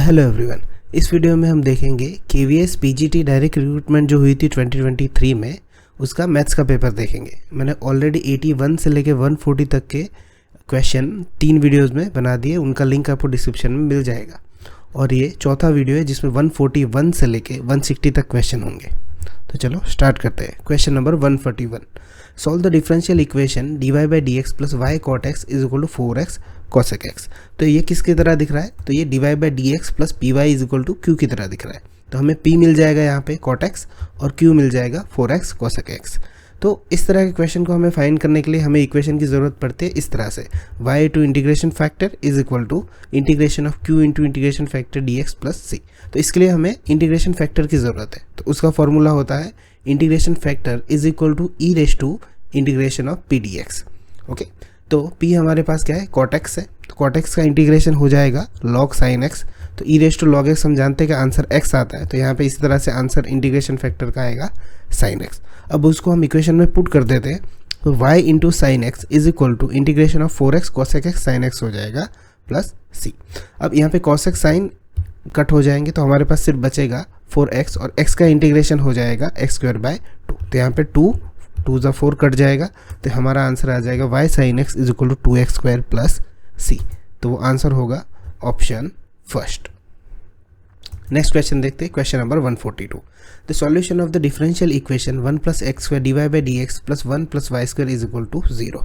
Hello everyone. इस video में हम देखेंगे KVS PGT डायरेक्ट रिक्रूटमेंट जो हुई थी 2023 में, उसका मैथ्स का पेपर देखेंगे। मैंने ऑलरेडी 81 से लेके 140 तक के क्वेश्चन 3 वीडियोस में बना दिए, उनका लिंक आपको डिस्क्रिप्शन में मिल जाएगा। और ये चौथा वीडियो है जिसमें 141 से लेके 160 तक क्वेश्चन होंगे। तो चलो स्टार्ट करते हैं। Question number 141, solve the differential equation dy by d x plus y cot x is equal to 4x cosec x। तो ये किसकी तरह दिख रहा है? तो ये dy by d x plus p y is equal to q की तरह दिख रहा है। तो हमें p मिल जाएगा यहाँ पे cot x और q मिल जाएगा 4x cosec x। तो इस तरह के क्वेश्चन को हमें फाइंड करने के लिए हमें इक्वेशन की ज़रूरत पड़ती है इस तरह से, y to integration factor is equal to integration of q into integration factor dx plus c। तो इसके लिए हमें इंटीग्रेशन फैक्टर की ज़रूरत है। तो उसका फॉर्मूला होता है integration factor is equal to e raise to integration of p d x. Okay, तो p हमारे पास क्या है? cot x है। तो cot x का इंटीग्रेशन हो जाएगा log sin x। तो e raise to log x हम जानते हैं कि आंसर x आता है, तो यहाँ पे इसी तरह से आंसर इंटीग्रेशन फैक्टर का आएगा sin x। अब उसको हम इक्वेशन में पुट कर देते हैं, तो y into sine x is equal to integration of 4x cosec x sin x हो जाएगा प्लस c। अब यहाँ पे cosec sin कट हो जाएंगे तो हमारे पास सिर्फ बचेगा 4x और x का इंटीग्रेशन हो जाएगा x स्क्वायर बाय 2। तो यहाँ पे 2 × 4 कट जाएगा, तो हमारा आंसर आ जाएगा y sin x is equal to 2x square plus c। तो वो आंसर होगा ऑप्शन फर्स्ट। नेक्स्ट क्वेश्चन देखते हैं, question number 142, the solution of the differential equation 1 plus x square d y by d x plus 1 plus y square is equal to 0।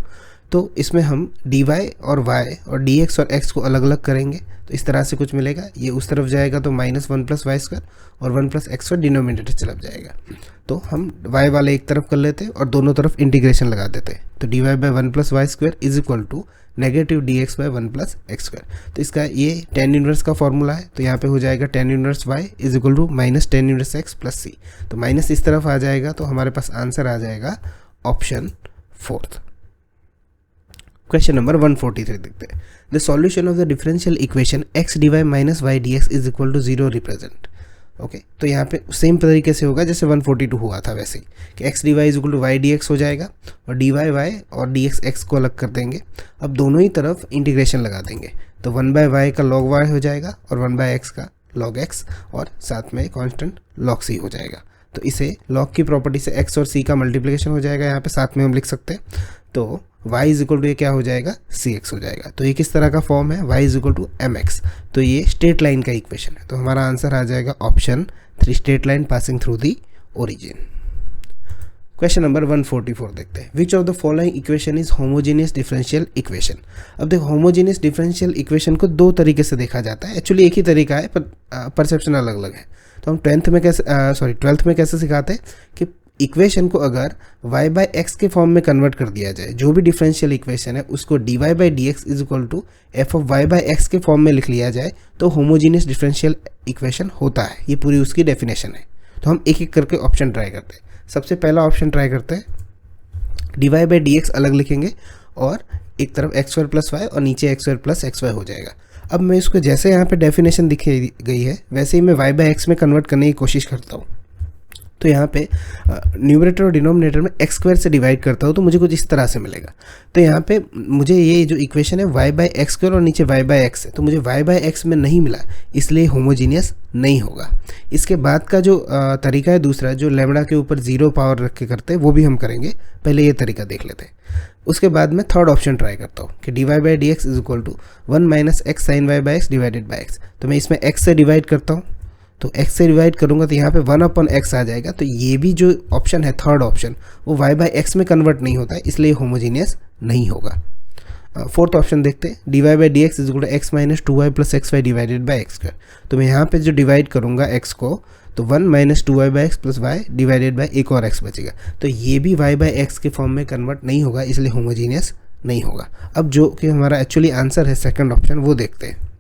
तो इसमें हम dy और y और dx और x को अलग अलग करेंगे, तो इस तरह से कुछ मिलेगा। ये उस तरफ जाएगा तो -1 प्लस वाई स्क्वायर और 1 प्लस एक्स स्क्वायर डिनोमिनेटर चला जाएगा। तो हम y वाले एक तरफ कर लेते हैं और दोनों तरफ इंटीग्रेशन लगा देते हैं। तो dy by 1 plus y square is equal to negative dx by 1 plus x square. तो इसका ये tan इनवर्स का फॉर्मूला है, तो यहाँ पे हो जाएगा tan inverse y is equal to minus tan inverse x plus c। तो माइनस इस तरफ आ जाएगा, तो हमारे पास आंसर आ जाएगा ऑप्शन फोर्थ। क्वेश्चन नंबर 143 देखते हैं, the solution of the differential equation x dy minus y d x is equal to 0 represent. Okay, तो यहाँ पे सेम तरीके से होगा जैसे 142 हुआ था वैसे ही, कि x dy is equal to y d x हो जाएगा और dy y और dx x को अलग कर देंगे। अब दोनों ही तरफ इंटीग्रेशन लगा देंगे, तो 1 बाय वाई का log y हो जाएगा और 1 बाय एक्स का log x और साथ में कॉन्स्टेंट log c हो जाएगा। तो इसे log की प्रॉपर्टी से x और c का मल्टीप्लिकेशन हो जाएगा, यहाँ पे साथ में हम लिख सकते हैं। तो y इज इक्वल टू ये क्या हो जाएगा? cx हो जाएगा। तो ये किस तरह का फॉर्म है? y is equal to mx। तो ये स्ट्रेट लाइन का इक्वेशन है, तो हमारा आंसर आ जाएगा option 3, straight line passing through the origin. Question number 144 देखते हैं, which of the following equation is homogeneous differential equation. अब देखो, होमोजीनियस डिफरेंशियल इक्वेशन को दो तरीके से देखा जाता है। एक्चुअली एक ही तरीका है पर परसेप्शन अलग अलग है। तो हम 12th में कैसे सिखाते हैं कि इक्वेशन को अगर y बाई एक्स के फॉर्म में कन्वर्ट कर दिया जाए, जो भी डिफरेंशियल इक्वेशन है उसको dy by d x is equal to f of y by x के फॉर्म में लिख लिया जाए, तो होमोजीनियस डिफरेंशियल इक्वेशन होता है। ये पूरी उसकी डेफिनेशन है। तो हम एक एक करके ऑप्शन ट्राई करते हैं। सबसे पहला ऑप्शन ट्राई करते हैं, dy बाई डी एक्स अलग लिखेंगे और एक तरफ एक्स स्क्वायर प्लस वाई और नीचे x square plus x y हो जाएगा। अब मैं इसको जैसे यहाँ पे डेफिनेशन दिखी गई है वैसे ही मैं y बाई एक्स में कन्वर्ट करने की कोशिश करता हूँ। तो यहाँ पे न्यूमरेटर और डिनोमिनेटर में एक्स स्क्वायर से डिवाइड करता हूँ, तो मुझे कुछ इस तरह से मिलेगा। तो यहाँ पे मुझे ये जो इक्वेशन है y बाई एक्स स्क्वायर और नीचे y बाई एक्स है, तो मुझे y बाई एक्स में नहीं मिला, इसलिए होमोजीनियस नहीं होगा। इसके बाद का जो तरीका है दूसरा, जो लेमड़ा के ऊपर 0 पावर रख के करते हैं, वो भी हम करेंगे। पहले ये तरीका देख लेते हैं। उसके बाद मैं थर्ड ऑप्शन ट्राई करता हूँ कि dy by d x is equal to 1 minus x sine y by x divided by x. तो मैं इसमें x से डिवाइड करता हूँ, तो x से डिवाइड करूंगा तो यहाँ पे 1/x आ जाएगा। तो ये भी जो ऑप्शन है थर्ड ऑप्शन, वो y बाई एक्स में कन्वर्ट नहीं होता है, इसलिए होमोजीनियस नहीं होगा। फोर्थ ऑप्शन देखते हैं, dy by d x is equal to x minus 2y plus x y divided by x square. तो मैं यहाँ पे जो डिवाइड करूँगा x को, तो 1 minus 2y by x plus y divided by एक और x बचेगा। तो ये भी y बाई एक्स के फॉर्म में कन्वर्ट नहीं होगा, इसलिए होमोजीनियस नहीं होगा। अब जो कि हमारा एक्चुअली आंसर है सेकंड ऑप्शन, वो देखते हैं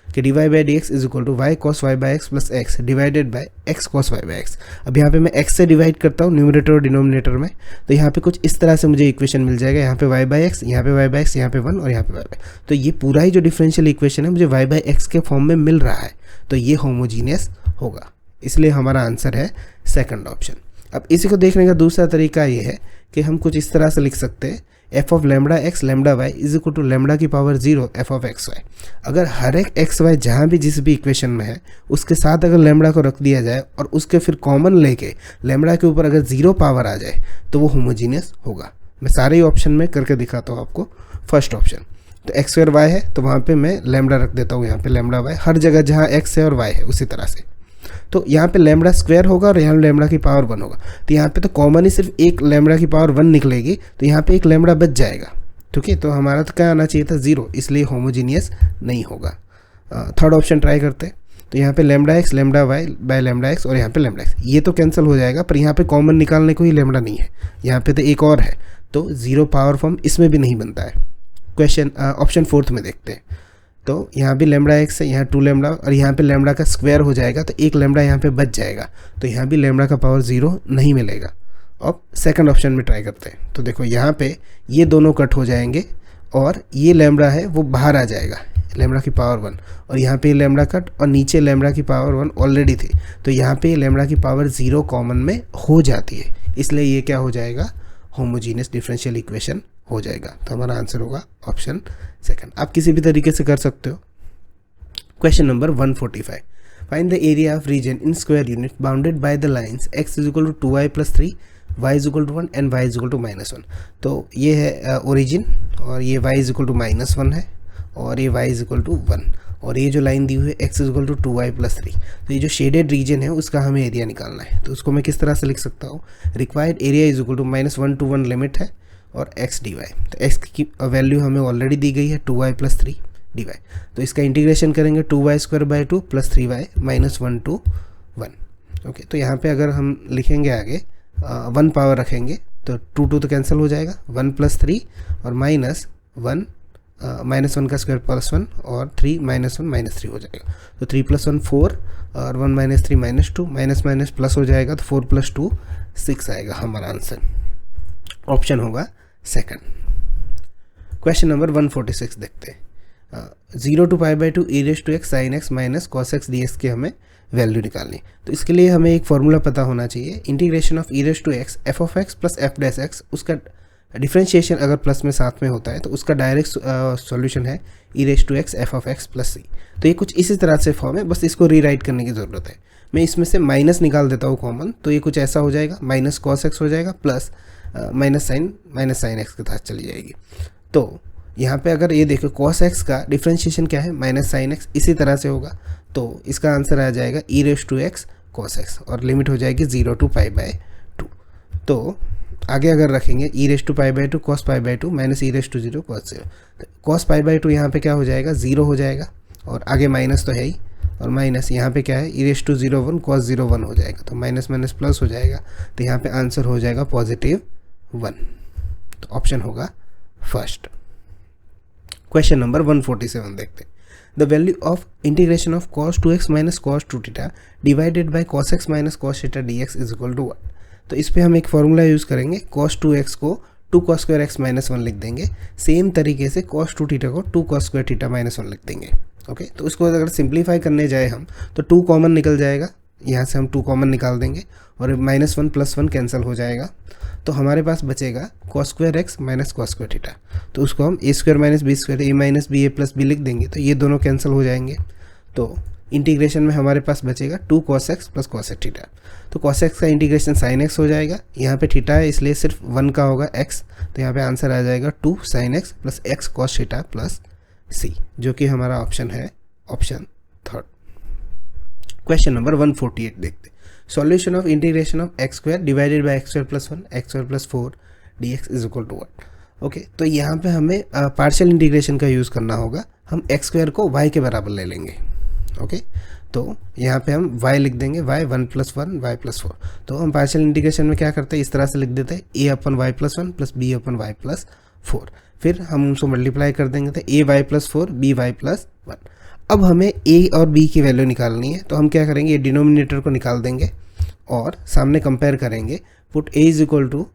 कि dy by d x is equal to y cos y by x plus x divided by x cos y by x. अब यहाँ पे मैं x से डिवाइड करता हूँ न्यूमरेटर और डिनोमिनेटर में, तो यहाँ पे कुछ इस तरह से मुझे इक्वेशन मिल जाएगा। यहाँ पे y बाई एक्स, यहाँ पे y बाई एक्स, यहाँ पे 1 और यहाँ पे y बाई। तो ये पूरा ही जो डिफरेंशियल इक्वेशन है मुझे y बाई एक्स के फॉर्म में मिल रहा है, तो ये होमोजीनियस होगा, इसलिए हमारा आंसर है सेकंड ऑप्शन। अब इसी को देखने का दूसरा तरीका ये है कि हम कुछ इस तरह से लिख सकते हैं, f of lambda x lambda y is equal to lambda की power 0 f of x y. अगर हर एक एक्स वाई जहाँ भी जिस भी इक्वेशन में है उसके साथ अगर लेमडा को रख दिया जाए और उसके फिर कॉमन लेके लेमडा के ऊपर अगर 0 पावर आ जाए तो वो होमोजीनियस होगा। मैं सारे ही ऑप्शन में करके दिखाता हूँ आपको। फर्स्ट ऑप्शन तो एक्स स्क्वायर वाई है तो वहाँ पे मैं लेमडा रख देता हूँ, यहाँ पे लेमडा वाई हर जगह जहाँ एक्स है और वाई है उसी तरह से। तो यहाँ पे लेमडा स्क्वायर होगा और यहाँ लेमडा की पावर 1 होगा, तो यहाँ पे तो कॉमन ही सिर्फ एक लेमडा की पावर 1 निकलेगी, तो यहाँ पे एक लेमडा बच जाएगा। ठीक है, तो हमारा तो क्या आना चाहिए था 0, इसलिए होमोजीनियस नहीं होगा। थर्ड ऑप्शन ट्राई करते हैं। तो यहाँ पे lambda x lambda y by lambda x और यहाँ पे लेमडा एक्स, ये तो कैंसिल हो जाएगा, पर यहाँ पे कॉमन निकालने को ही लेमडा नहीं है, यहाँ पे तो एक और है, तो 0 पावर फॉर्म इसमें भी नहीं बनता है। क्वेश्चन ऑप्शन 4 में देखते हैं। तो यहाँ भी लेमडा एक्स है, यहाँ 2 लेमडा और यहाँ पे लेमडा का स्क्वायर हो जाएगा, तो एक लेमडा यहाँ पे बच जाएगा, तो यहाँ भी लेमडा का पावर 0 नहीं मिलेगा। अब सेकंड ऑप्शन में ट्राई करते हैं। तो देखो यहाँ पे ये दोनों कट हो जाएंगे और ये लेमडा है वो बाहर आ जाएगा, लेमडा की पावर 1, और यहाँ पे लेमडा कट और नीचे लेमडा की पावर 1 ऑलरेडी थी, तो यहाँ पे लेमडा की पावर 0 कॉमन में हो जाती है, इसलिए ये क्या हो जाएगा, होमोजीनियस डिफरेंशियल इक्वेशन हो जाएगा। तो हमारा आंसर होगा ऑप्शन सेकंड। आप किसी भी तरीके से कर सकते हो। Question number 145, find the area of region in square unit bounded by the lines x is equal to 2y + 3, y is equal to 1 and y is equal to -1। तो ये है ओरिजिन और ये y इज इक्वल टू -1 है और ये y is equal to 1, और ये जो लाइन दी हुई है x is equal to 2y + 3। तो ये जो शेडेड रीजन है उसका हमें एरिया निकालना है, तो उसको मैं किस तरह से लिख सकता हूँ, required area is equal to -1 to 1 limit है और x dy। तो x की वैल्यू हमें ऑलरेडी दी गई है 2y + 3 dy, तो इसका इंटीग्रेशन करेंगे 2y² / 2 + 3y -1 to 1। ओके, तो यहाँ पे अगर हम लिखेंगे आगे 1 पावर रखेंगे तो 2 तो कैंसिल हो जाएगा, 1 + 3 और -1 -1 का स्क्वायर +1 और 3 -1 -3 हो जाएगा, तो 3 + 1 4 और 1 - 3 -2 माइनस प्लस हो जाएगा, तो 4 + 2 6 आएगा हमारा आंसर। ऑप्शन होगा सेकंड। क्वेश्चन नंबर 146 देखते हैं। 0 to π/2 e⁻x sin x - cos x dx की हमें वैल्यू निकालनी, तो इसके लिए हमें एक फॉर्मूला पता होना चाहिए, integration of e⁻x f of x + f'(x), उसका डिफ्रेंशिएशन अगर प्लस में साथ में होता है तो उसका डायरेक्ट सॉल्यूशन है e⁻x f of x + c। तो ये कुछ इसी तरह से फॉर्म है, बस इसको रीराइट करने की ज़रूरत है। मैं इसमें से माइनस निकाल देता हूँ कॉमन, तो ये कुछ ऐसा हो जाएगा, -cos x हो जाएगा प्लस माइनस साइन एक्स के साथ चली जाएगी। तो यहाँ पे अगर ये देखो cos x का डिफ्रेंशिएशन क्या है, -sin x, इसी तरह से होगा, तो इसका आंसर आ जाएगा e⁻x cos x और लिमिट हो जाएगी 0 to π/2। तो आगे अगर रखेंगे e⁻π/2 cos π/2 - e⁻0 cos 0, तो cos π/2 यहाँ पे क्या हो जाएगा, 0 हो जाएगा, और आगे माइनस तो है ही, और माइनस यहाँ पे क्या है e⁻01 cos 0 1 हो जाएगा, तो माइनस प्लस हो जाएगा, तो यहाँ पे आंसर हो जाएगा +1। तो ऑप्शन होगा फर्स्ट। क्वेश्चन नंबर 147 देखते हैं। The value of integration of cos 2x - cos 2θ divided by cos x - cos θ dx is equal to 1। तो इस पे हम एक फॉर्मूला यूज़ करेंगे, cos 2x को 2 cos² x - 1 लिख देंगे, सेम तरीके से cos 2θ को 2 cos² θ - 1 लिख देंगे। ओके, तो उसको अगर सिंप्लीफाई करने जाए हम तो 2 कॉमन निकल जाएगा, यहाँ से हम 2 कॉमन निकाल देंगे और -1 + 1 कैंसिल हो जाएगा, तो हमारे पास बचेगा cos² x - cos² θ। तो उसको हम a² - b² a - b a + b लिख देंगे, तो ये दोनों कैंसिल हो जाएंगे। तो इंटीग्रेशन में हमारे पास बचेगा 2 cos x + cos θ। तो cos x का इंटीग्रेशन sin x हो जाएगा, यहाँ पे थीटा है इसलिए सिर्फ 1 का होगा x, तो यहाँ पे आंसर आ जाएगा 2 sin x + x cos θ + c, जो कि हमारा ऑप्शन है ऑप्शन थर्ड। क्वेश्चन नंबर 148 देखते, solution of integration of x² divided by x² + 1 x² + 4 dx is equal to 1। Okay, तो यहाँ पे हमें पार्शियल इंटीग्रेशन का यूज़ करना होगा, हम x² को y के बराबर ले लेंगे। ओके, तो यहाँ पे हम y लिख देंगे, y 1 + 1 y + 4। तो हम पार्शियल इंटीग्रेशन में क्या करते हैं, इस तरह से लिख देते हैं a/y + 1 + b/y + 4, फिर हम उसको मल्टीप्लाई कर देंगे तो ay + 4 by + 1। अब हमें a और b की वैल्यू निकालनी है, तो हम क्या करेंगे, ये डिनोमिनेटर को निकाल देंगे और सामने कंपेयर करेंगे, put a is equal to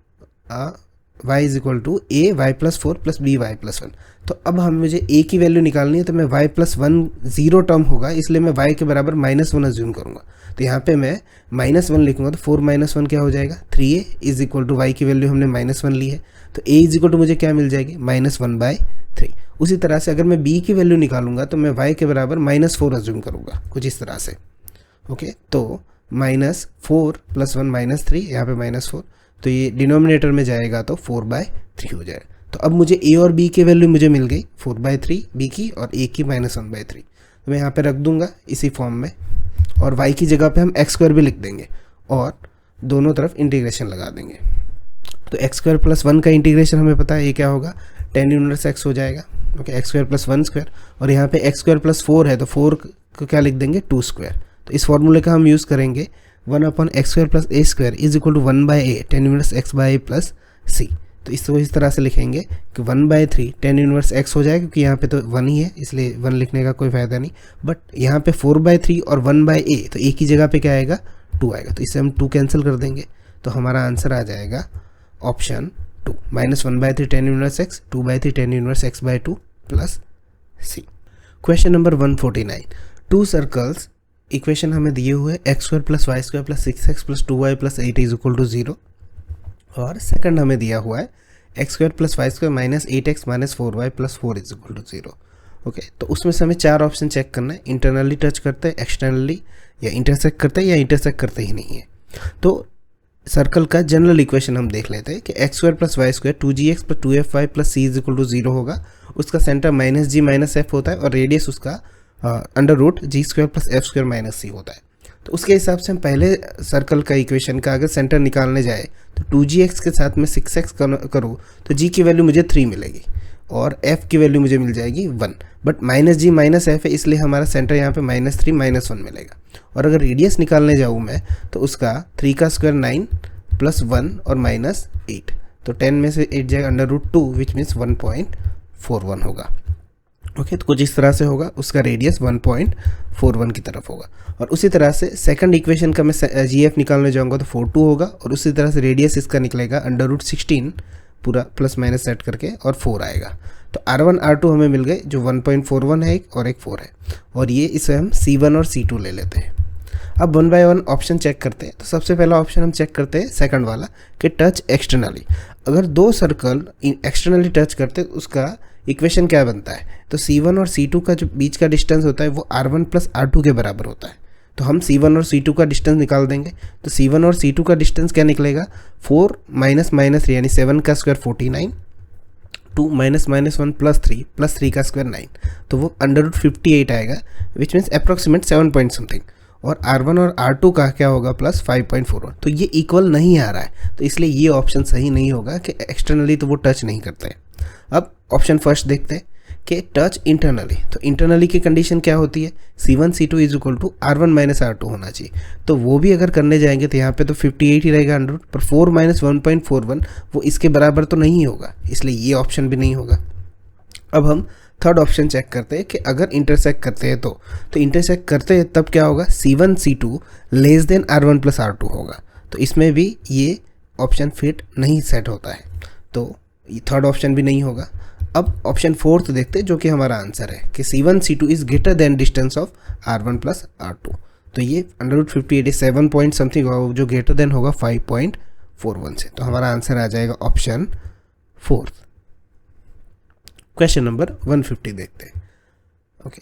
y is equal to a y + 4 + b y + 1। तो अब हम मुझे a की वैल्यू निकालनी है, तो मैं y + 1 0 टर्म होगा, इसलिए मैं y के बराबर -1 अज्यूम करूँगा, तो यहाँ पे मैं -1 लिखूँगा, तो 4 - 1 क्या हो जाएगा 3a is equal to y की वैल्यू हमने -1 ली है, तो a इज इक्वल टू मुझे क्या मिल जाएगी, -1/3। उसी तरह से अगर मैं b की वैल्यू निकालूंगा तो मैं y के बराबर -4 अज्यूम करूँगा कुछ इस तरह से। ओके, तो -4 + 1 -3, यहाँ पे -4, तो ये डिनोमिनेटर में जाएगा तो 4/3 हो जाएगा। तो अब मुझे a और b की वैल्यू मुझे मिल गई 4/3 b की और a की -1/3, तो मैं यहाँ पे रख दूंगा इसी फॉर्म में, और y की जगह पे हम x² भी लिख देंगे और दोनों तरफ इंटीग्रेशन लगा देंगे। तो x² + 1 का इंटीग्रेशन हमें पता है ये क्या होगा, tan इनवर्स x हो जाएगा। ओके, x² + 1², और यहाँ पे x² + 4 है तो 4 को क्या लिख देंगे, 2²। तो इस फॉर्मूले का हम यूज़ करेंगे 1/x² + a² is equal to 1/a tan inverse x/a + c। तो इसको इस तरह से लिखेंगे कि 1/3 tan इनवर्स x हो जाएगा, क्योंकि यहाँ पे तो 1 ही है इसलिए 1 लिखने का कोई फ़ायदा नहीं, बट यहाँ पे 4/3 और 1/a, तो a की जगह पे क्या आएगा, 2 आएगा, तो इससे हम 2 कैंसिल कर देंगे। तो हमारा आंसर आ जाएगा option 2, -1/3 tan inverse x, 2/3 tan inverse x/2 + c। Question number 149, 2 circles, equation हमें दिए हुए x² + y² + 6x + 2y + 8 is equal to 0, और सेकंड हमें दिया हुआ है x² + y² - 8x - 4y + 4 is equal to 0। Okay, तो उसमें से हमें 4 ऑप्शन चेक करना है, इंटरनली टच करते हैं, एक्सटर्नली, या इंटरसेक्ट करते हैं, या इंटरसेक्ट करते ही नहीं है। तो सर्कल का जनरल इक्वेशन हम देख लेते हैं कि x² + y² 2gx + 2fy + c is equal to 0 होगा। उसका सेंटर -g - f होता है और रेडियस उसका √g² + f² - c होता है। तो उसके हिसाब से हम पहले सर्कल का इक्वेशन का अगर सेंटर निकालने जाए तो 2gx के साथ में 6x करूँ तो g की वैल्यू मुझे 3 मिलेगी और f की वैल्यू मुझे मिल जाएगी 1, बट -g - f है इसलिए हमारा सेंटर यहाँ पे -3 - 1 मिलेगा। और अगर रेडियस निकालने जाऊँ मैं तो उसका 3 का स्क्वायर 9 + 1 और -8, तो 10 में से 8 जाएगा √2 विच मीन्स 1.41 होगा। ओके, तो कुछ इस तरह से होगा, उसका रेडियस 1.41 की तरफ होगा। और उसी तरह से सेकंड इक्वेशन का मैं GF निकालने जाऊंगा तो 42 होगा, और उसी तरह से रेडियस इसका निकलेगा √16 पूरा प्लस माइनस सेट करके और 4 आएगा। तो R1 R2 हमें मिल गए, जो 1.41 है एक और एक 4 है, और ये इसे हम C1 और C2 ले लेते हैं। अब 1 बाय 1 ऑप्शन चेक करते हैं। तो सबसे पहला ऑप्शन हम चेक करते हैं सेकंड वाला कि टच एक्सटर्नली। अगर 2 सर्कल एक्सटर्नली टच करते हैं उसका इक्वेशन क्या बनता है, तो C1 और C2 का जो बीच का डिस्टेंस होता है वो R1 + R2 के बराबर होता है। तो हम C1 और C2 का डिस्टेंस निकाल देंगे। तो C1 और C2 का डिस्टेंस क्या निकलेगा, 4 - 3 यानी 7 का स्क्वायर 49, 2 - -1 + 3 का स्क्वायर 9, तो वो √58 आएगा, which means approximate 7 point something. और R1 और R2 का क्या होगा, +5.41। तो ये इक्वल नहीं आ रहा है, तो इसलिए ये ऑप्शन सही नहीं होगा कि एक्सटर्नली तो वो टच नहीं करते हैं। अब ऑप्शन फर्स्ट देखते हैं कि टच इंटरनली। तो इंटरनली की कंडीशन क्या होती है, C1 C2 is equal to R1 - R2 होना चाहिए। तो वो भी अगर करने जाएंगे तो यहाँ पे तो 58 ही रहेगा अंडर, पर 4 - 1.41 वो इसके बराबर तो नहीं होगा, इसलिए ये ऑप्शन भी नहीं होगा। अब हम थर्ड ऑप्शन चेक करते हैं कि अगर इंटरसेक्ट करते हैं तो इंटरसेक्ट करते हैं तब क्या होगा, C1 C2 less than R1 + R2 होगा। तो इसमें भी ये ऑप्शन फिट नहीं सेट होता है, तो ये थर्ड ऑप्शन भी नहीं होगा। अब ऑप्शन फोर्थ देखते हैं, जो कि हमारा आंसर है कि C1 C2 is greater than distance of R1 + R2। तो ये √58 7 पॉइंट समथिंग होगा, जो ग्रेटर देन होगा 5.41 से। तो हमारा आंसर आ जाएगा ऑप्शन फोर्थ। क्वेश्चन नंबर 150 देखते हैं। Okay,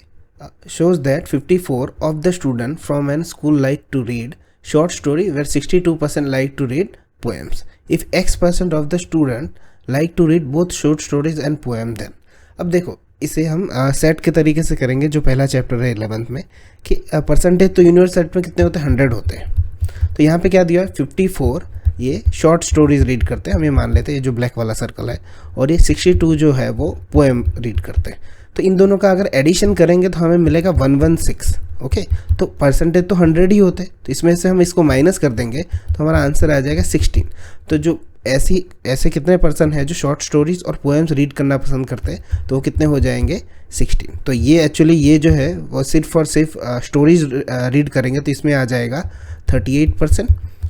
shows that 54 of the student from an school like to read short story where 62% like to read poems. If X% of the student like to read both short stories and poem then. अब देखो इसे हम set के तरीके से करेंगे, जो पहला चैप्टर है 11th में, कि परसेंटेज तो यूनिवर्स सेट में कितने होते हैं, 100 होते हैं। तो यहाँ पे क्या दिया है, 54 ये शॉर्ट स्टोरीज रीड करते हैं, हम ये मान लेते हैं, ये जो ब्लैक वाला सर्कल है, और ये 62 जो है वो पोएम रीड करते हैं। तो इन दोनों का अगर एडिशन करेंगे तो हमें मिलेगा 116। ओके, तो परसेंटेज तो 100 ही होते हैं, तो इसमें से हम इसको माइनस कर देंगे तो हमारा आंसर आ जाएगा 16। तो जो ऐसे कितने पर्सन है जो शॉर्ट स्टोरीज और पोएम्स रीड करना पसंद करते हैं, तो वो कितने हो जाएंगे, 16। तो ये एक्चुअली ये जो है वो सिर्फ और सिर्फ स्टोरीज रीड करेंगे तो इसमें आ जाएगा 38%,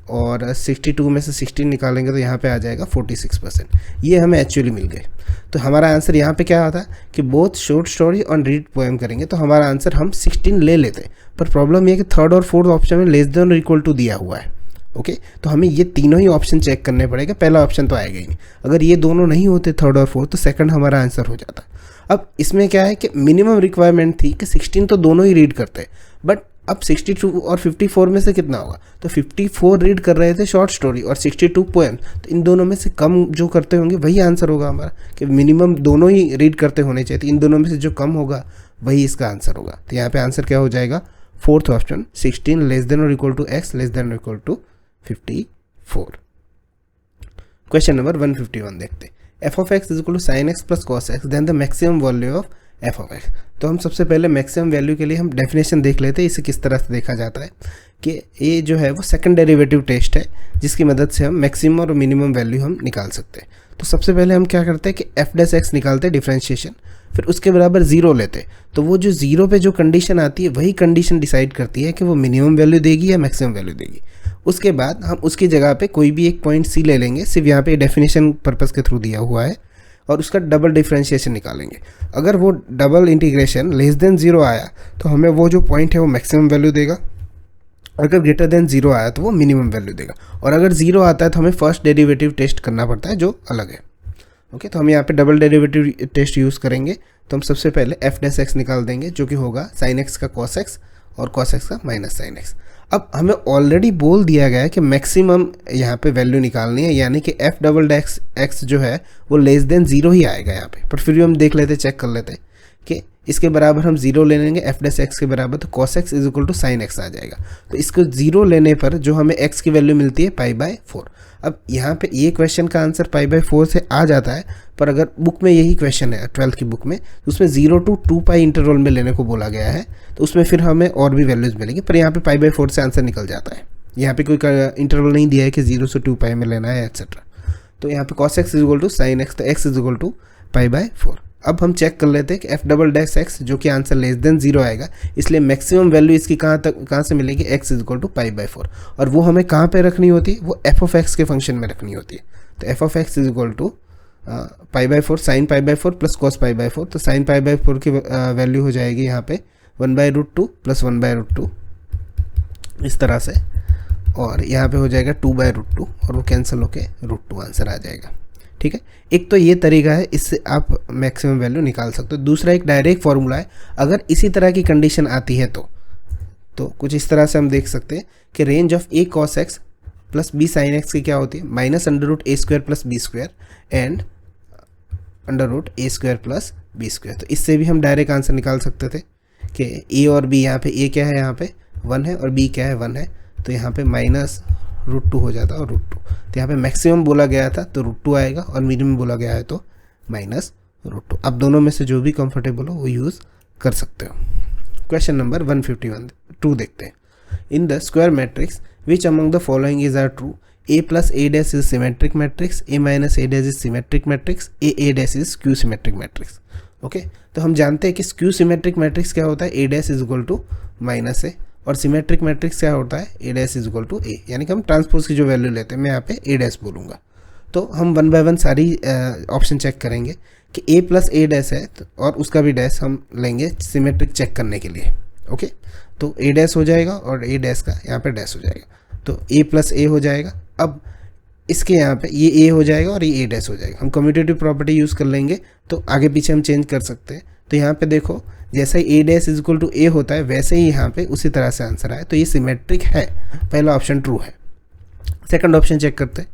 और 62 में से 16 निकालेंगे तो यहाँ पे आ जाएगा 46%। ये हमें एक्चुअली मिल गए। तो हमारा आंसर यहाँ पे क्या आता कि बोथ शॉर्ट स्टोरी और रीड पोएम करेंगे तो हमारा आंसर हम 16 ले लेते। पर प्रॉब्लम ये कि थर्ड और फोर्थ ऑप्शन में लेस देन और इक्वल टू दिया हुआ है। ओके, तो हमें ये तीनों ही ऑप्शन चेक करने पड़ेगा, पहला ऑप्शन तो आएगा ही नहीं। अगर ये दोनों नहीं होते थर्ड और फोर्थ, तो सेकंड हमारा आंसर हो जाता। अब इसमें क्या है कि मिनिमम रिक्वायरमेंट थी कि 16 तो दोनों ही रीड करते, बट अब 62 और 54 में से कितना होगा, तो 54 रीड कर रहे थे शॉर्ट स्टोरी और 62 पोएम, तो इन दोनों में से कम जो करते होंगे वही आंसर होगा हमारा, कि मिनिमम दोनों ही रीड करते होने चाहिए, तो इन दोनों में से जो कम होगा वही इसका आंसर होगा। तो यहाँ पे आंसर क्या हो जाएगा, फोर्थ ऑप्शन 16 लेस देन और equal to x less than और इक्वल टू 54। क्वेश्चन नंबर 151 देखते हैं। F of x is equal to sine x plus cos x then the maximum value of f of x. तो हम सबसे पहले maximum value के लिए हम डेफिनेशन देख लेते हैं, इसे किस तरह से देखा जाता है कि ये जो है वो सेकंड डेरिवेटिव टेस्ट है, जिसकी मदद से हम मैक्सिमम और मिनिमम वैल्यू हम निकाल सकते हैं। तो सबसे पहले हम क्या करते हैं कि एफ डैश एक्स निकालते हैं डिफरेंशिएशन, फिर उसके बराबर जीरो लेते, तो वो जो जीरो पे जो कंडीशन आती है वही कंडीशन डिसाइड करती है कि वो मिनिमम वैल्यू देगी या मैक्सिमम वैल्यू देगी। उसके बाद हम उसकी जगह पे कोई भी एक पॉइंट सी ले लेंगे, सिर्फ यहाँ पे डेफिनेशन पर्पस के थ्रू दिया हुआ है, और उसका डबल डिफरेंशिएशन निकालेंगे। अगर वो double integration less than zero आया तो हमें वो जो पॉइंट है वो मैक्सिमम वैल्यू देगा, अगर ग्रेटर देन जीरो आया तो वो मिनिमम वैल्यू देगा, और अगर जीरो आता है तो हमें फर्स्ट डेरिवेटिव टेस्ट करना पड़ता है जो अलग है। ओके, तो हम यहाँ पे डबल डेरिवेटिव टेस्ट यूज़ करेंगे। तो हम सबसे पहले एफ डैश एक्स निकाल देंगे, जो कि होगा साइन एक्स का कॉस एक्स और कॉस एक्स का माइनस साइन एक्स। अब हमें ऑलरेडी बोल दिया गया है कि मैक्सिमम यहाँ पे वैल्यू निकालनी है, यानी कि एफ डबल डैश एक्स जो है वो लेस देन जीरो ही आएगा यहाँ पे। पर फिर भी हम देख लेते, चेक कर लेते कि इसके बराबर हम जीरो ले लेंगे एफ डैश एक्स के बराबर, तो cos x is equal to sine x आ जाएगा। तो इसको जीरो लेने पर जो हमें एक्स की वैल्यू मिलती है पाई बाय 4। अब यहाँ पे ये क्वेश्चन का आंसर पाई बाय 4 से आ जाता है, पर अगर बुक में यही क्वेश्चन है 12th की बुक में, तो उसमें 0 to 2 पाई इंटरवल में लेने को बोला गया है, तो उसमें फिर हमें और भी वैल्यूज़ मिलेंगी, पर यहाँ पे पाई बाय 4 से आंसर निकल जाता है। यहाँ पे कोई इंटरवल नहीं दिया है कि 0 से 2 पाई में लेना है एक्सेट्रा। तो यहाँ पे cos x is equal to sine x, तो x is equal to pi by 4। अब हम चेक कर लेते हैं कि एफ डबल डैश एक्स जो कि आंसर लेस देन जीरो आएगा, इसलिए मैक्सिमम वैल्यू इसकी कहाँ से मिलेगी, x is equal to pi by 4, और वो हमें कहाँ पे रखनी होती है, वो एफ ऑफ एक्स के फंक्शन में रखनी होती है। तो f of x is equal to pi by 4 sine pi by 4 plus cos pi by 4, तो साइन पाई बाय 4 की वैल्यू हो जाएगी यहाँ पे 1/√2 प्लस 1/√2 इस तरह से, और यहाँ पे हो जाएगा 2/√2 और वो कैंसिल होके √2 आंसर आ जाएगा। ठीक है, एक तो ये तरीका है, इससे आप मैक्सिमम वैल्यू निकाल सकते हो। दूसरा एक डायरेक्ट फार्मूला है, अगर इसी तरह की कंडीशन आती है तो कुछ इस तरह से हम देख सकते हैं कि range of a cos x plus b sine x की क्या होती है, minus under root a square plus b square and under root a square plus b square. तो इससे भी हम डायरेक्ट आंसर निकाल सकते थे कि ए और बी, यहाँ पे ए क्या है, यहाँ पे 1 है, और बी क्या है 1 है, तो यहाँ पे माइनस √2 हो जाता है और √2। तो यहाँ पे मैक्सिमम बोला गया था तो √2 आएगा, और मिनिमम बोला गया है तो माइनस √2। अब दोनों में से जो भी कंफर्टेबल हो वो यूज़ कर सकते हो। क्वेश्चन नंबर 151 देखते हैं। In the square matrix which among the following is are true, a plus a dash is symmetric matrix, a minus a dash is symmetric matrix, a dash is skew symmetric matrix। Okay, तो हम जानते हैं कि skew symmetric matrix क्या होता है, a dash is equal to minus a, और symmetric matrix क्या होता है, a dash is equal to a, यानी कि हम ट्रांसपोज की जो वैल्यू लेते हैं, मैं यहाँ पे a डैश बोलूँगा। तो हम 1 बाय 1 सारी ऑप्शन चेक करेंगे कि a प्लस a डैश है, और उसका भी डैश हम लेंगे सिमेट्रिक चेक करने के लिए। ओके, तो a डैश हो जाएगा और a डैश का यहाँ पे डैश हो जाएगा, तो a प्लस a हो जाएगा। अब इसके यहाँ पे ये a हो जाएगा और ये a डैश हो जाएगा। हम कम्यूटेटिव प्रॉपर्टी यूज़ कर लेंगे तो आगे पीछे हम चेंज कर सकते हैं। तो यहाँ पे देखो, जैसा ही a dash is equal to a होता है वैसे ही यहाँ पे उसी तरह से आंसर आए, तो ये सिमेट्रिक है, पहला ऑप्शन ट्रू है। सेकंड ऑप्शन चेक करते हैं,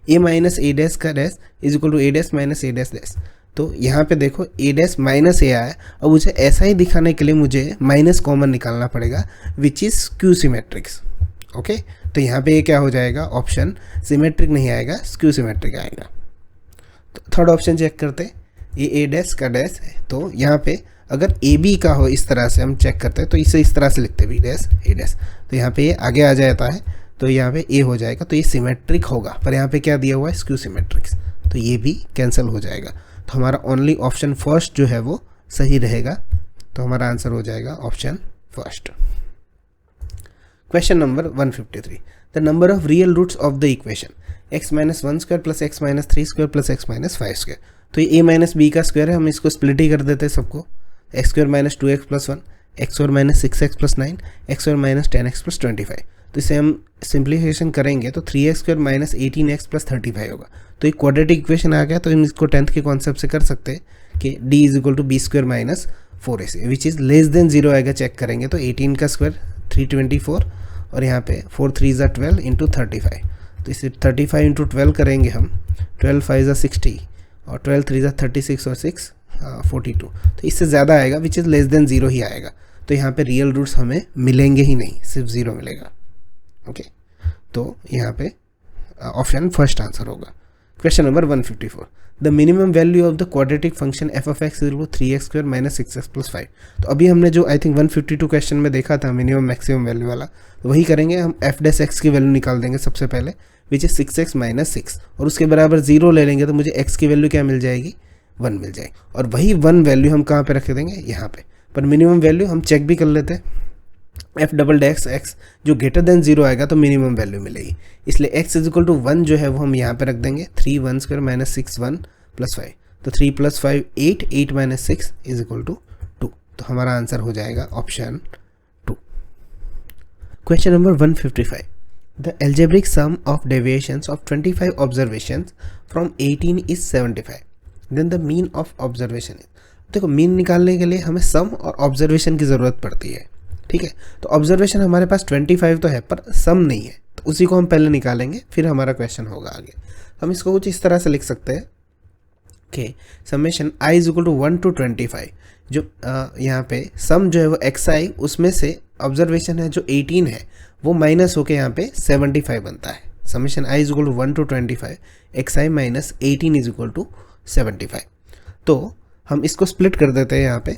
a माइनस a डैश का dash is equal to a dash minus a dash dash. तो यहाँ पे देखो a डैश माइनस a आया, अब मुझे ऐसा ही दिखाने के लिए मुझे माइनस कॉमन निकालना पड़ेगा, विच इज़ स्क्यू सिमेट्रिक्स। ओके, तो यहाँ पे ये क्या हो जाएगा, ऑप्शन सिमेट्रिक नहीं आएगा, स्क्यू सिमेट्रिक आएगा। तो थर्ड ऑप्शन चेक करते हैं, ये ए डैश का डैश है, तो यहाँ पे अगर ए बी का हो इस तरह से हम चेक करते हैं, तो इसे इस तरह से लिखते हैं बी डैश ए डैश, तो यहाँ पे ये आगे आ जाता है, तो यहाँ पे ए हो जाएगा, तो ये सिमेट्रिक होगा। पर यहाँ पे क्या दिया हुआ है, स्क्यू सिमेट्रिक्स, तो ये भी कैंसिल हो जाएगा। तो हमारा ओनली ऑप्शन फर्स्ट जो है वो सही रहेगा, तो हमारा आंसर हो जाएगा option first. Question number 153, the number of real roots of the equation x minus 1 square plus x minus 3 square plus x minus 5 square. तो ये a माइनस बी का स्क्वायर है, हम इसको स्प्लिट ही कर देते हैं सबको, x square minus 2x plus 1, x square minus 6x plus 9, x square minus 10x plus 25। तो इसे हम सिंप्लीफिकेशन करेंगे तो 3x² माइनस 18x प्लस 35 होगा। तो एक क्वाड्रेटिक इक्वेशन आ गया। तो हम इसको 10th के कॉन्सेप्ट से कर सकते हैं कि d is equal to b² minus 4ac which is less than 0 आएगा। चेक करेंगे तो 18 का स्क्वायर 324 और यहाँ पे 4 3 ज़ा 12 इंटू 35। तो इसे 35 इंटू 12 करेंगे हम, 12 5 ज़ा 60 और 12 3 ज़ा 36 और 6 42। तो इससे ज़्यादा आएगा विच इज़ लेस देन 0 ही आएगा। तो यहाँ पे रियल रूट्स हमें मिलेंगे ही नहीं, सिर्फ 0 मिलेगा। ओके, तो यहाँ पे ऑप्शन फर्स्ट आंसर होगा। Question number 154, the minimum value of the quadratic function f of x is equal to 3x² minus 6x plus 5। तो अभी हमने जो आई थिंक 152 क्वेश्चन में देखा था मिनिमम मैक्सिमम वैल्यू वाला, तो वही करेंगे हम। एफ डैश एक्स की वैल्यू निकाल देंगे सबसे पहले विच इज 6x माइनस 6 और उसके बराबर 0 ले लेंगे तो मुझे x की वैल्यू क्या मिल जाएगी, 1 मिल जाएगी। और वही 1 वैल्यू हम कहाँ पे रख देंगे, यहाँ पे। पर मिनिमम वैल्यू हम चेक भी कर लेते हैं, एफ डबल डैश एक्स जो ग्रेटर देन 0 आएगा तो मिनिमम वैल्यू मिलेगी। इसलिए x इज इक्वल टू 1 जो है वो हम यहाँ पे रख देंगे, 3 1² माइनस 6 1 प्लस 5। तो 3 plus 5 8, 8 minus 6 is equal to 2। तो हमारा आंसर हो जाएगा option 2। Question number 155, the algebraic sum of deviations of 25 observations from 18 is 75, then the mean of observation is. देखो मीन निकालने के लिए हमें सम और ऑब्जर्वेशन की ज़रूरत पड़ती है, ठीक है। तो ऑब्जर्वेशन हमारे पास 25 तो है पर सम नहीं है, तो उसी को हम पहले निकालेंगे फिर हमारा क्वेश्चन होगा आगे। हम इसको कुछ इस तरह से लिख सकते हैं कि summation i is equal to 1 to 25। जो यहाँ पे सम जो है वो xi, उसमें से ऑब्जर्वेशन है जो 18 है वो माइनस होके यहाँ पे 75 बनता है। Summation i is equal to 1 to 25 xi minus 18 is equal to 75। तो हम इसको स्प्लिट कर देते हैं यहाँ पे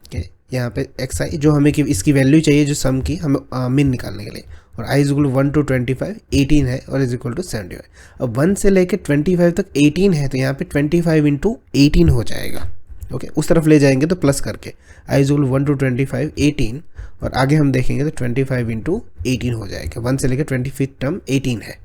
कि यहाँ पे xi जो हमें कि इसकी वैल्यू चाहिए जो सम की हमें मीन निकालने के लिए, और i is equal to 1 to 25 18 है और इज इक्वल टू 75। अब 1 से लेके 25 तक 18 है तो यहाँ पे 25 इंटू 18 हो जाएगा। ओके, उस तरफ ले जाएंगे तो प्लस करके i is equal to 1 to 25 18 और आगे हम देखेंगे तो 25 इंटू 18 हो जाएगा। 1 से लेकर 25 टर्म 18 है।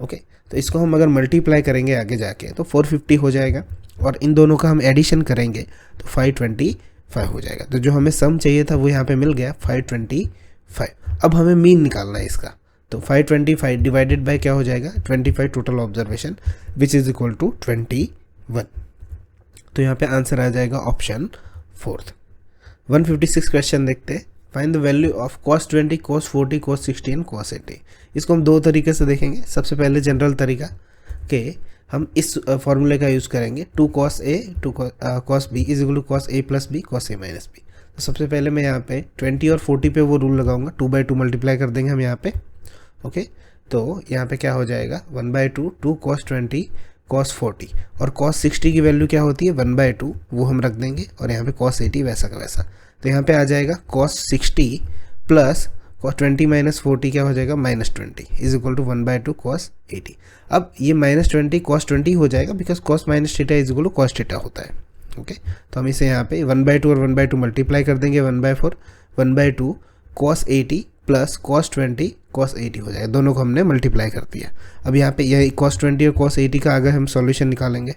ओके, तो इसको हम अगर मल्टीप्लाई करेंगे आगे जाके तो 450 हो जाएगा और इन दोनों का हम एडिशन करेंगे तो 525 हो जाएगा। तो जो हमें सम चाहिए था वो यहाँ पे मिल गया 525। अब हमें मीन निकालना है इसका, तो 525 डिवाइडेड बाय क्या हो जाएगा, 25 total observation which is equal to 21। तो यहाँ पे आंसर आ जाएगा ऑप्शन 4। 156 क्वेश्चन देखते हैं। Find the value of cos 20, cos 40, cos 60 and cos 80। इसको हम दो तरीके से देखेंगे। सबसे पहले जनरल तरीका कि हम इस फॉर्मूले का यूज़ करेंगे 2 cos a 2 cos b is equal to cos a plus b cos a minus b। तो सबसे पहले मैं यहाँ पे 20 और 40 पे वो रूल लगाऊंगा, 2/2 मल्टीप्लाई कर देंगे हम यहाँ पे। ओके, तो यहाँ पे क्या हो जाएगा 1/2 2 cos 20 cos 40 और cos 60 की वैल्यू क्या होती है 1/2, वो हम रख देंगे और यहाँ पे cos 80 वैसा का वैसा। तो यहाँ पे आ जाएगा cos 60 प्लस cos 20 माइनस 40 क्या हो जाएगा -20 इज इक्वल टू 1/2 cos 80। अब ये -20 cos 20 हो जाएगा because cos minus theta is equal to cos theta होता है। ओके, तो हम इसे यहाँ पे 1/2 और 1/2 मल्टीप्लाई कर देंगे 1/4 1/2 cos 80 प्लस cos 20 cos 80 हो जाएगा। दोनों को हमने मल्टीप्लाई कर दिया। अब यहाँ पे यह cos 20 और cos 80 का अगर हम सॉल्यूशन निकालेंगे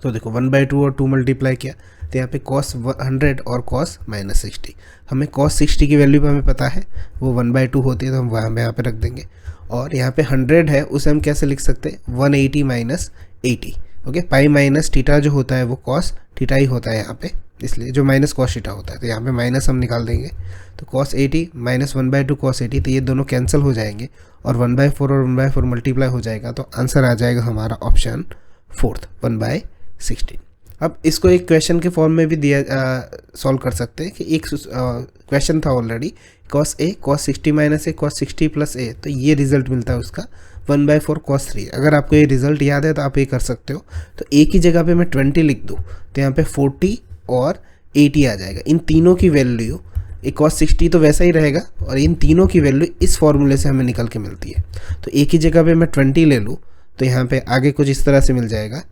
तो देखो 1/2 और 2 मल्टीप्लाई किया तो यहाँ पे cos 100 और cos -60। हमें cos 60 की वैल्यू हमें पता है वो 1/2 होती है तो हम वहाँ पे यहाँ पे रख देंगे। और यहाँ पे 100 है उसे हम कैसे लिख सकते हैं 180 minus 80। Okay, pi minus theta जो होता है वो cos थीटा ही होता है यहाँ पे, इसलिए जो माइनस cos थीटा होता है तो यहाँ पे माइनस हम निकाल देंगे। तो cos 80 माइनस 1/2 cos 80, तो ये दोनों कैंसिल हो जाएंगे और 1/4 और 1/4 मल्टीप्लाई हो जाएगा। तो आंसर आ जाएगा हमारा ऑप्शन 4 1/16। अब इसको एक क्वेश्चन के फॉर्म में भी दिया सॉल्व कर सकते हैं कि एक क्वेश्चन था already cos a cos 60 minus a cos 60 plus a, तो ये रिजल्ट मिलता है उसका 1/4 cos 3। अगर आपको ये रिजल्ट याद है तो आप ये कर सकते हो। तो a की जगह पे मैं 20 लिख दूँ तो यहाँ पे 40 और 80 आ जाएगा। इन तीनों की वैल्यू एक cos 60 तो वैसा ही रहेगा और इन तीनों की वैल्यू इस फॉर्मूले से हमें निकल के मिलती है। तो a की जगह पे मैं 20 ले लूँ तो यहाँ पे आगे कुछ इस तरह से मिल जाएगा।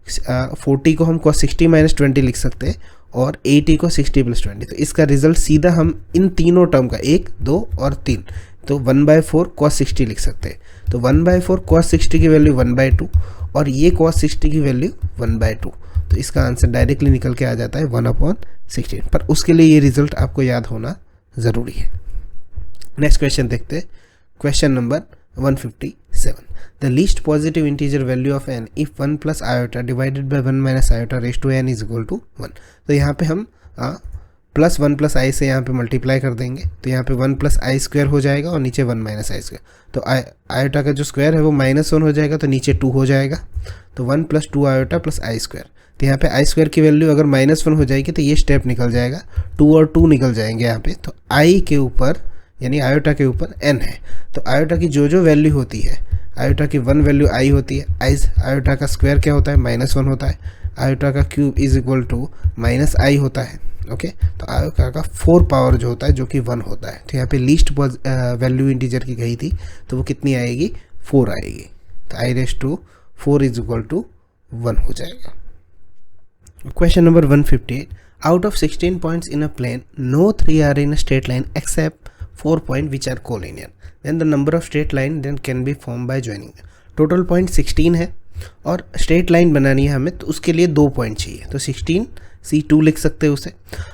40 को हम cos 60 माइनस 20 लिख सकते हैं और 80 को 60 प्लस 20। तो इसका रिजल्ट सीधा हम इन तीनों टर्म का 1 2 और 3 तो 1/4 cos 60 लिख सकते हैं। तो 1/4 cos 60 की वैल्यू 1/2 और ये cos 60 की वैल्यू 1/2। तो इसका आंसर डायरेक्टली निकल के आ जाता है 1/16। पर उसके लिए ये रिजल्ट आपको याद होना ज़रूरी है। नेक्स्ट क्वेश्चन देखते हैं। Question number 157, the least positive integer value of n if 1 plus iota divided by 1 minus iota raise to n is equal to 1। तो यहाँ पे हम प्लस 1 प्लस आई से यहाँ पे मल्टीप्लाई कर देंगे, तो यहाँ पे 1 प्लस आई स्क्वायर हो जाएगा और नीचे 1 माइनस आई स्क्वायर, तो आयोटा का जो स्क्वायर है वो -1 हो जाएगा, तो नीचे 2 हो जाएगा, तो 1 प्लस 2 आयोटा प्लस आई स्क्वायर। तो यहाँ पे आई स्क्वायर की वैल्यू अगर -1 हो जाएगी तो ये स्टेप निकल जाएगा, 2 और 2 निकल जाएंगे यहाँ पे, तो आई के ऊपर यानी आयोटा के ऊपर n है, तो आयोटा की जो वैल्यू होती है, आयोटा की 1 वैल्यू आई होती है, आयोटा का स्क्वायर क्या होता है -1 होता है, आयोटा का cube is equal to minus i होता है। ओके, तो आयोटा का 4 पावर जो होता है जो कि 1 होता है, तो यहाँ पे लीस्ट वैल्यू इंटीजर की गई थी, तो वो कितनी आएगी, 4 आएगी, तो i raise to 4 is equal to 1 हो जाएगा। Question number 158, out of 16 points in a plane no 3 are in a straight line except 4 point which are collinear, then the number of straight line then can be form by joining. Total point 16 है और straight line बनानी है हमें, तो उसके लिए 2 point चाहिए, तो 16C2 लिख सकते हैं उसे।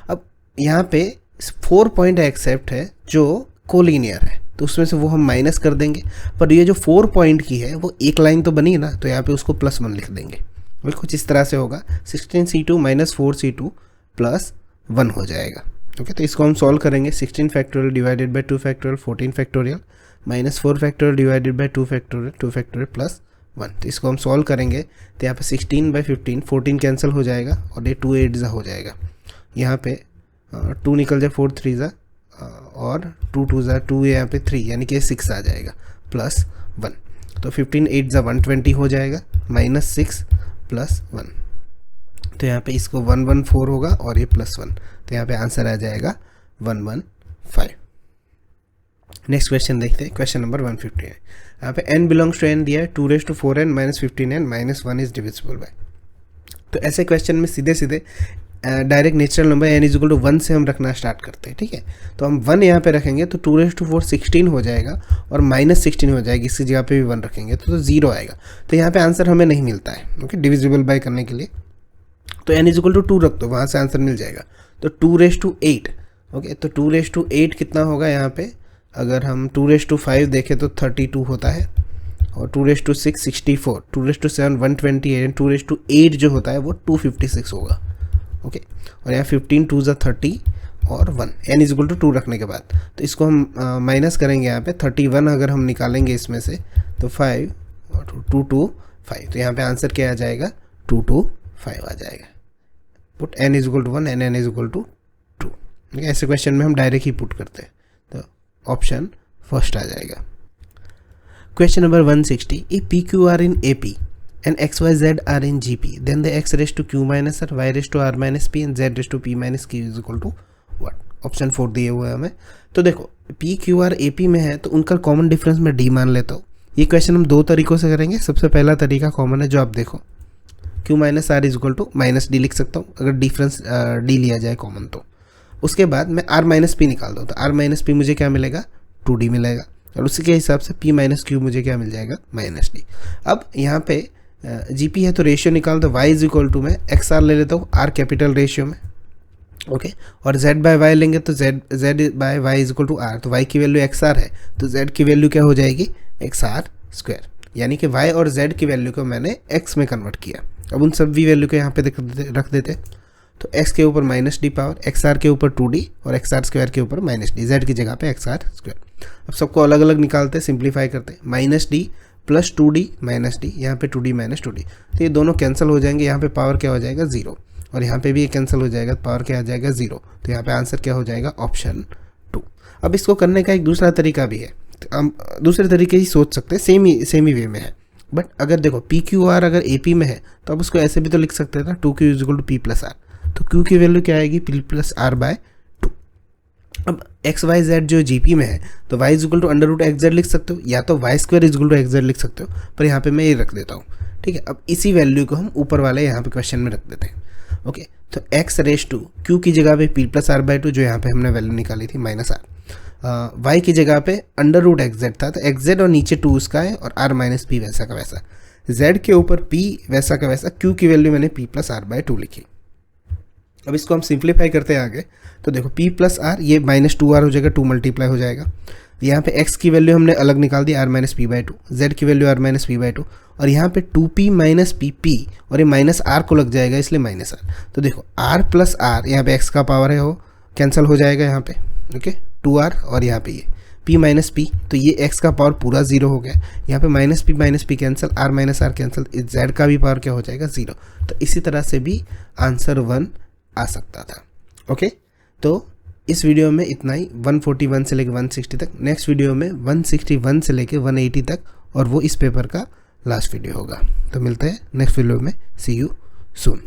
अब यहाँ पे 4 पॉइंट एक्सेप्ट है जो कोलिनियर है, तो उसमें से वो हम माइनस कर देंगे, पर ये जो 4 पॉइंट की है वो एक लाइन तो बनी ना, तो यहाँ पे उसको +1 लिख देंगे। वो कुछ इस तरह से होगा, 16C2 माइनस 4C2 प्लस 1 हो जाएगा। ओके, तो इसको हम सॉल्व करेंगे, 16 factorial divided by 2 factorial 14 factorial minus 4 factorial divided by 2 factorial 2 factorial plus 1। तो इसको हम सॉल्व करेंगे, तो यहाँ पे 16 बाई 15 14 कैंसिल हो जाएगा और ये 2 8 हो जाएगा, यहाँ पे 2 निकल जाए 4 3 और 2 2 2, यहाँ पे 3 यानी कि 6 आ जाएगा प्लस 1, तो 15 8 120 हो जाएगा माइनस 6 प्लस 1, तो यहाँ पे इसको 114 होगा और ये +1, तो यहाँ पे आंसर आ जाएगा 115। नेक्स्ट क्वेश्चन देखते हैं, क्वेश्चन नंबर 150 है, यहाँ पे n बिलोंग्स टू n दिया है 2⁴n minus 15n minus 1 is divisible by. तो ऐसे क्वेश्चन में सीधे सीधे direct natural number n is equal to 1 से हम रखना स्टार्ट करते हैं। ठीक है, तो हम 1 यहाँ पे रखेंगे तो 2⁴ 16 हो जाएगा और -16 हो जाएगी, इसी जगह पे भी 1 रखेंगे तो 0 आएगा, तो यहाँ पे आंसर हमें नहीं मिलता है। ओके, डिविजिबल बाय करने के लिए तो n इज इक्वल टू 2 रख दो, वहाँ से आंसर मिल जाएगा, तो 2�8। ओके, तो 2�8 कितना होगा, यहाँ पे अगर हम 2⁵ देखें तो 32 होता है, और 2�6 64, 2�7 128, 2�8 जो होता है वो 256 होगा। ओके, और यहाँ 15 2 30 और 1, n इज इक्वल टू 2 रखने के बाद, तो इसको हम माइनस करेंगे, यहाँ पे 31 अगर हम निकालेंगे इसमें से तो 5 और 225, तो यहाँ पे आंसर क्या आ जाएगा, 225 आ जाएगा। Put n is equal to 1 and n is equal to 2। ऐसे क्वेश्चन में हम डायरेक्ट ही पुट करते हैं, तो ऑप्शन फर्स्ट आ जाएगा। Question number 160, if P Q R in A P and X Y Z are in G P then the X raise to Q minus R Y raise to R minus P and Z raise to P minus Q is equal to what. Option 4 दिए हुए हैं हमें। तो देखो P Q R A P में है तो उनका कॉमन डिफरेंस मैं डी मान लेता हूँ। ये क्वेश्चन हम 2 तरीकों से करेंगे। सबसे पहला तरीका कॉमन है जो आप देखो, Q minus R is equal to minus D लिख सकता हूँ अगर डिफरेंस डी लिया जाए कॉमन तो। उसके बाद मैं आर माइनस पी निकाल दूँ तो आर माइनस पी मुझे क्या मिलेगा, 2d मिलेगा, और उसी के हिसाब से p माइनस क्यू मुझे क्या मिल जाएगा, माइनस डी। अब यहाँ पे जीपी है तो रेशियो निकाल दो, y इज इक्वल टू मैं एक्स आर ले लेता हूँ r कैपिटल रेशियो में। ओके, और z बाय y लेंगे तो z by y is equal to r, तो y की वैल्यू एक्स आर है तो z की वैल्यू क्या हो जाएगी, एक्स आर स्क्वायर, यानी कि y और z की वैल्यू को मैंने x में कन्वर्ट किया। अब उन सब वैल्यू को यहाँ पे रख देते, तो x के ऊपर minus D power, X R के ऊपर 2d और एक्स आर स्क्वायर के ऊपर माइनस डी, z की जगह पे एक्स आर स्क्वायर। अब सबको अलग अलग निकालते, सिंप्लीफाई करते, minus D plus 2d minus D, यहाँ पे 2d माइनस 2d, तो ये दोनों कैंसिल हो जाएंगे, यहाँ पे पावर क्या हो जाएगा 0, और यहाँ पे भी ये कैंसिल हो जाएगा, पावर क्या आ जाएगा 0, तो यहाँ पे आंसर क्या हो जाएगा, ऑप्शन 2। अब इसको करने का एक दूसरा तरीका भी है, तो हम दूसरे तरीके ही सोच सकते हैं, सेम ही वे में है। बट अगर देखो पी क्यू आर अगर ए पी में है तो अब उसको ऐसे भी तो लिख सकते हैं ना, 2q is equal to P plus R, तो q की वैल्यू क्या आएगी, p प्लस आर बाय 2। अब एक्स वाई जेड जो जीपी में है तो y is equal to under root X Z लिख सकते हो, या तो Y square is equal to X Z लिख सकते हो, पर यहाँ पे मैं ये रख देता हूँ। ठीक है, अब इसी वैल्यू को हम ऊपर वाले यहाँ पे क्वेश्चन में रख देते हैं। ओके, तो x रेज टू q की जगह पे p प्लस आर बाय 2 जो यहाँ पे हमने वैल्यू निकाली थी माइनस आर, y की जगह पे अंडर रूट एक्स जेड था तो एक्स जेड और नीचे 2 उसका है और r माइनस पी वैसा का वैसा, z के ऊपर p वैसा का वैसा, q की वैल्यू मैंने p प्लस आर बाय 2 लिखी। अब इसको हम सिंप्लीफाई करते हैं आगे, तो देखो p प्लस आर, ये -2r हो जाएगा, 2 मल्टीप्लाई हो जाएगा। यहाँ पे x की वैल्यू हमने अलग निकाल दी, r minus p by two, z की value r minus p by two, और यहाँ पे 2p माइनस पी, और ये माइनस r को लग जाएगा इसलिए माइनस r। तो देखो r प्लस आर, यहाँ पे x का पावर है वो कैंसिल हो जाएगा यहाँ पे, ओके, 2r, और यहाँ पे ये p माइनस पी, तो ये x का पावर पूरा 0 हो गया। यहाँ पे minus P cancel, r minus R cancel, इस z का भी पावर क्या हो जाएगा 0। तो इसी तरह से भी आंसर 1 आ सकता था। ओके, तो इस वीडियो में इतना ही, 141 से लेकर 160 तक। नेक्स्ट वीडियो में 161 से लेकर 180 तक, और वो इस पेपर का लास्ट वीडियो होगा। तो मिलते हैं नेक्स्ट वीडियो में, सी यू सून।